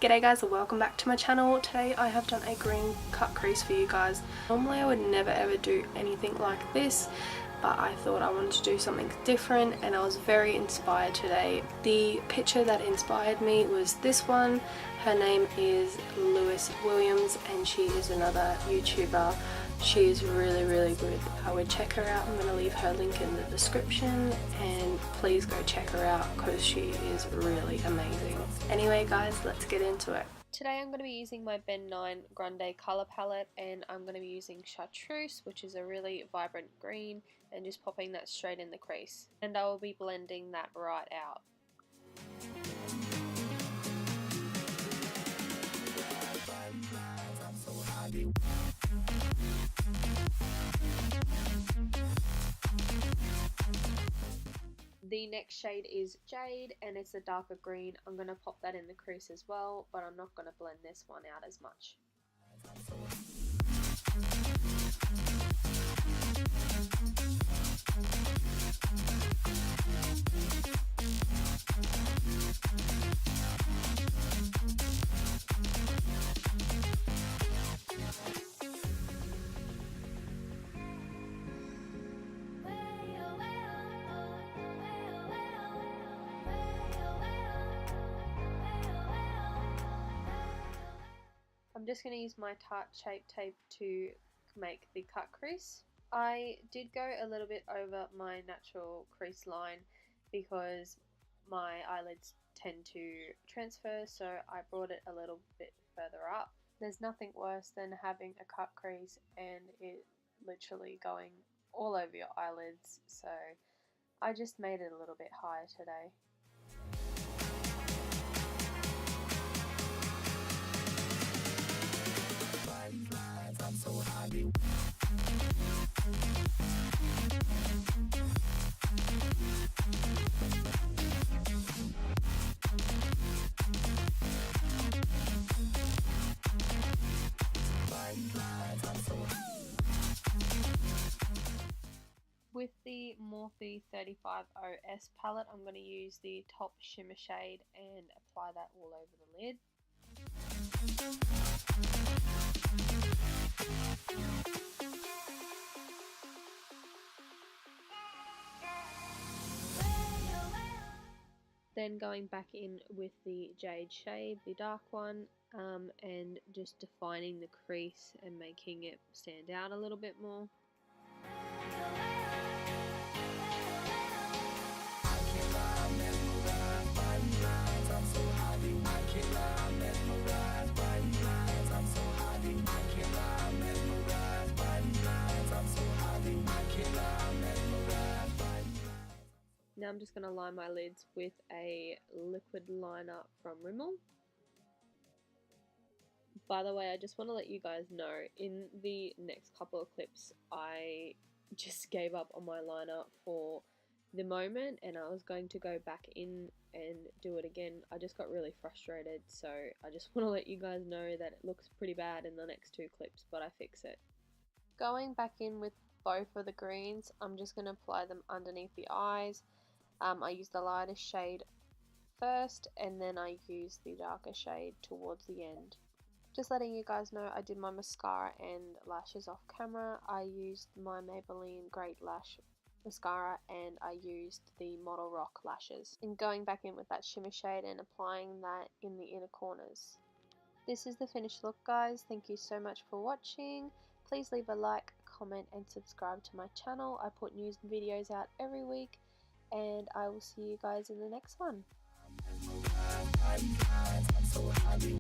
G'day guys, welcome back to my channel. Today I have done a green cut crease for you guys. Normally I would never ever do anything like this, but I thought I wanted to do something different and I was very inspired today. The picture that inspired me was this one. Her name is Lois Williams and she is another YouTuber. She is really good. I would check her out. I'm going to leave her link in the description and please go check her out because she is really amazing. Anyway guys, let's get into it. Today I'm going to be using my Ben 9 Grande colour palette and I'm going to be using Chartreuse, which is a really vibrant green, and just popping that straight in the crease. And I will be blending that right out. The next shade is Jade and it's a darker green. I'm going to pop that in the crease as well, but I'm not going to blend this one out as much. I'm just going to use my Tarte Shape Tape to make the cut crease. I did go a little bit over my natural crease line because my eyelids tend to transfer, so I brought it a little bit further up. There's nothing worse than having a cut crease and it literally going all over your eyelids, so I just made it a little bit higher today. With the Morphe 35OS palette, I'm going to use the top shimmer shade and apply that all over the lid. Then going back in with the Jade shade, the dark one, and just defining the crease and making it stand out a little bit more. Now I'm just going to line my lids with a liquid liner from Rimmel. By the way, I just want to let you guys know, in the next couple of clips I just gave up on my liner for the moment and I was going to go back in and do it again. I just got really frustrated, so I just want to let you guys know that it looks pretty bad in the next two clips, but I fix it. Going back in with both of the greens, I'm just going to apply them underneath the eyes. I use the lightest shade first and then I use the darker shade towards the end. Just letting you guys know, I did my mascara and lashes off camera. I used my Maybelline Great Lash mascara and I used the Model Rock lashes. And going back in with that shimmer shade and applying that in the inner corners. This is the finished look, guys. Thank you so much for watching. Please leave a like, comment and subscribe to my channel. I put news videos out every week and I will see you guys in the next one.